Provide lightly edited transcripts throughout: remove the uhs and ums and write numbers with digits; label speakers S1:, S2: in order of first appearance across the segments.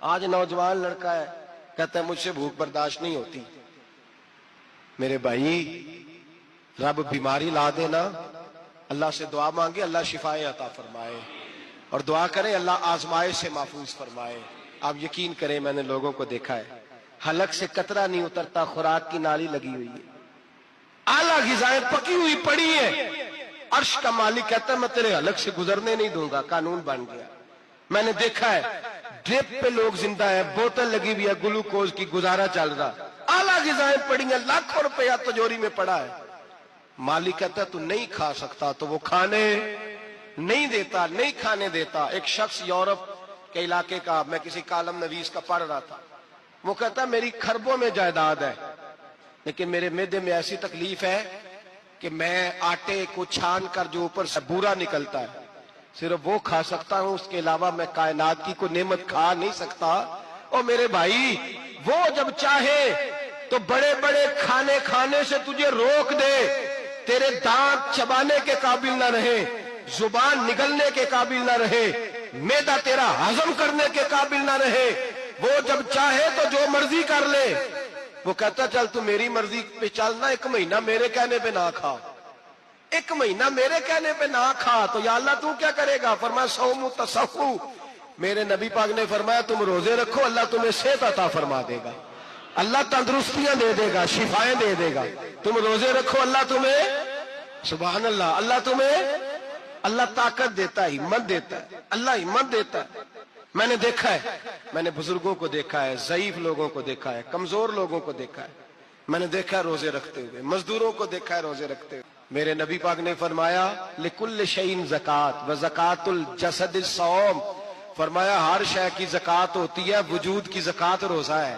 S1: آج نوجوان لڑکا ہے کہتا ہے مجھ سے بھوک برداشت نہیں ہوتی۔ میرے بھائی رب بیماری لا دینا، اللہ سے دعا مانگے اللہ شفائیں عطا فرمائے، اور دعا کریں اللہ آزمائش سے محفوظ فرمائے۔ آپ یقین کریں میں نے لوگوں کو دیکھا ہے حلق سے قطرہ نہیں اترتا، خوراک کی نالی لگی ہوئی ہے، اعلیٰ غذائیں پکی ہوئی پڑی ہیں، عرش کا مالک کہتا ہے میں تیرے حلق سے گزرنے نہیں دوں گا، قانون بن گیا۔ میں نے دیکھا ہے ڈرپ پہ لوگ زندہ ہے، بوتل لگی ہوئی ہے گلوکوز کی، گزارا چل رہا، اعلیٰ غذائیں پڑی ہیں، لاکھوں روپیہ تجوری میں پڑا ہے۔ مالک کہتا ہے تو نہیں کھا سکتا، تو وہ کھانے نہیں دیتا، نہیں کھانے دیتا۔ ایک شخص یورپ کے علاقے کا، میں کسی کالم نویس کا پڑھ رہا تھا، وہ کہتا ہے میری خربوں میں جائیداد ہے لیکن میرے معدے میں ایسی تکلیف ہے کہ میں آٹے کو چھان کر جو اوپر سے بورا نکلتا ہے صرف وہ کھا سکتا ہوں، اس کے علاوہ میں کائنات کی کوئی نعمت کھا نہیں سکتا۔ اور میرے بھائی وہ جب چاہے تو بڑے بڑے کھانے کھانے سے تجھے روک دے، تیرے دانت چبانے کے قابل نہ رہے، زبان نگلنے کے قابل نہ رہے، معدہ تیرا ہضم کرنے کے قابل نہ رہے، وہ جب چاہے تو جو مرضی کر لے۔ وہ کہتا چل تو میری مرضی پہ چلنا، ایک مہینہ میرے کہنے پہ نہ کھا، ایک مہینہ میرے کہنے پہ نہ کھا، تو یا اللہ تو کیا کرے گا؟ فرمایا صوم تصحو، میرے نبی پاک نے فرمایا تم روزے رکھو اللہ تمہیں صحت عطا فرما دے گا، اللہ تندرستیاں دے دے گا، شفائیں دے دے گا۔ تم روزے رکھو اللہ تمہیں، سبحان اللہ، اللہ تمہیں، اللہ طاقت دیتا ہے، ہمت دیتا ہے، اللہ ہمت دیتا ہے۔ میں نے دیکھا ہے، میں نے بزرگوں کو دیکھا ہے، ضعیف لوگوں کو دیکھا ہے، کمزور لوگوں کو دیکھا ہے، میں نے دیکھا ہے روزے رکھتے ہوئے، مزدوروں کو دیکھا ہے روزے رکھتے ہوئے۔ میرے نبی پاک نے فرمایا لِكُلِّ شَيْءٍ زَكَاةٌ وَزَكَاةُ الْجَسَدِ الصَّوْمُ، فرمایا ہر شے کی زکوٰۃ ہوتی ہے، وجود کی زکوٰۃ روزہ ہے،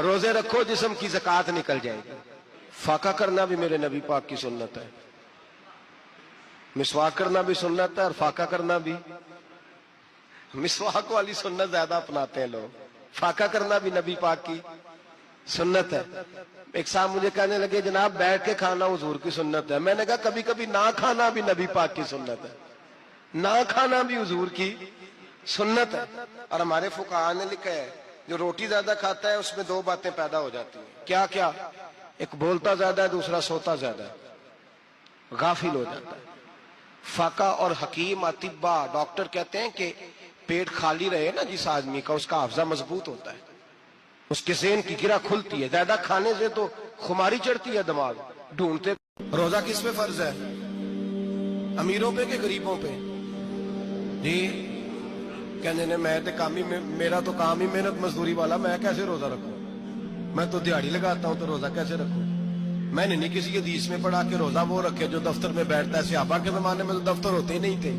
S1: روزے رکھو جسم کی زکوٰۃ نکل جائے گی۔ فاقہ کرنا بھی میرے نبی پاک کی سنت ہے، مسواک کرنا بھی سنت ہے، اور فاقہ کرنا بھی۔ مسواک والی سنت زیادہ اپناتے ہیں لوگ، فاقہ کرنا بھی نبی پاک کی سنت ہے۔ ایک صاحب مجھے کہنے لگے جناب بیٹھ کے کھانا حضور کی سنت ہے، میں نے کہا کبھی کبھی نہ کھانا بھی نبی پاک کی سنت ہے، نہ کھانا بھی حضور کی سنت ہے۔ اور ہمارے فقہاء نے لکھا ہے جو روٹی زیادہ کھاتا ہے اس میں دو باتیں پیدا ہو جاتی ہیں، کیا کیا؟ ایک بولتا زیادہ ہے، دوسرا سوتا زیادہ ہے، غافل ہو جاتا ہے۔ فقہ اور حکیم اطباء ڈاکٹر کہتے ہیں کہ پیٹ خالی رہے نا جس آدمی کا، اس کا حافظہ مضبوط ہوتا ہے، اس کے ذہن کی گرہ کھلتی ہے، زیادہ کھانے سے تو خماری چڑھتی ہے، دماغ ڈھونڈتے۔ روزہ کس پہ فرض ہے؟ امیروں پہ کہ غریبوں پہ؟ جی کہنے نے میں تو کام ہی، میرا تو کام ہی محنت مزدوری والا، میں کیسے روزہ رکھوں؟ میں تو دیہڑی لگاتا ہوں تو روزہ کیسے رکھوں؟ میں نے نہیں کسی حدیث میں پڑھا کہ روزہ وہ رکھے جو دفتر میں بیٹھتا ہے، صحابہ کے زمانے میں تو دفتر ہوتے ہی نہیں تھے،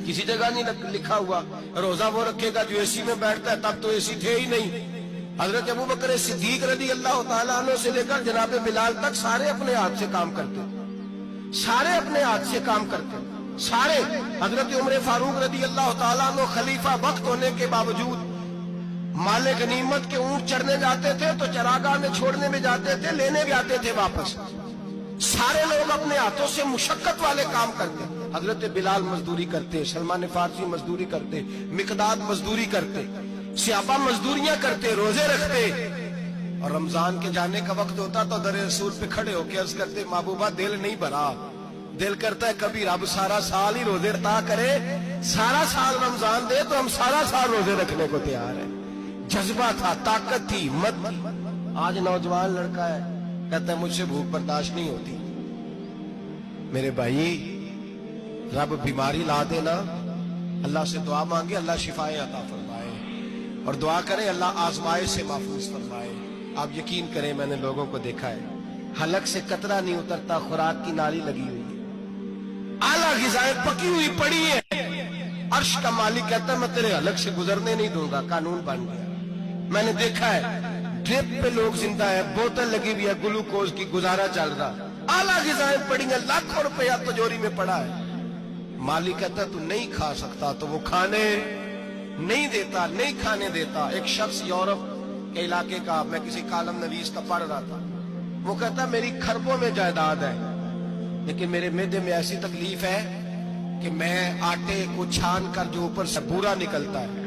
S1: کسی جگہ نہیں لکھا ہوا روزہ وہ رکھے گا جو اے سی میں بیٹھتا ہے، تب تو اے سی تھے ہی نہیں۔ حضرت ابوبکر صدیق رضی اللہ تعالیٰ عنہ سے لے کر جناب بلال تک سارے اپنے ہاتھ سے کام کرتے، سارے اپنے ہاتھ سے کام کرتے، سارے۔ حضرت عمر فاروق رضی اللہ تعالیٰ عنہ خلیفہ وقت ہونے کے باوجود مال غنیمت کے اونٹ چرنے جاتے تھے تو چراگاہ میں چھوڑنے میں جاتے تھے، لینے بھی آتے تھے واپس، سارے لوگ اپنے ہاتھوں سے مشقت والے کام کرتے۔ حضرت بلال مزدوری کرتے، سلمان فارسی مزدوری کرتے، مقداد مزدوری کرتے، صحابہ مزدوریاں کرتے، روزے رکھتے، اور رمضان کے جانے کا وقت ہوتا تو در رسول پہ کھڑے ہو کے عرض کرتے محبوبہ دل نہیں بھرا، دل کرتا ہے کبھی رب سارا سال ہی روزے عطا کرے، سارا سال رمضان دے تو ہم سارا سال روزے رکھنے کو تیار ہیں۔ جذبہ تھا، طاقت تھی، ہمت تھی۔ آج نوجوان لڑکا ہے کہتا ہے مجھ سے بھوک برداشت نہیں ہوتی۔ میرے بھائی رب بیماری لا دینا، اللہ سے دعا مانگے اللہ شفائیں عطا فرمائے، اور دعا کریں اللہ آزمائش سے محفوظ فرمائے۔ آپ یقین کریں میں نے لوگوں کو دیکھا ہے حلق سے قطرہ نہیں اترتا، خوراک کی نالی لگی ہوئی ہے، اعلیٰ غذائیں پکی ہوئی پڑی ہیں، عرش کا مالک کہتا ہے میں تیرے حلق سے گزرنے نہیں دوں گا، قانون بن گیا۔ میں نے دیکھا ہے ڈرپ پہ لوگ زندہ ہے، بوتل لگی ہوئی ہے گلوکوز کی، گزارا چل رہا، اعلیٰ غذائیں پڑی ہیں، لاکھوں روپیہ تجوری میں پڑا ہے۔ مالک کہتا تو نہیں کھا سکتا، تو وہ کھانے نہیں دیتا، نہیں کھانے دیتا۔ ایک شخص یورپ کے علاقے کا، میں کسی کالم نویس کا پڑھ رہا تھا، وہ کہتا میری خربوں میں جائیداد ہے لیکن میرے معدے میں ایسی تکلیف ہے کہ میں آٹے کو چھان کر جو اوپر سے بورا نکلتا ہے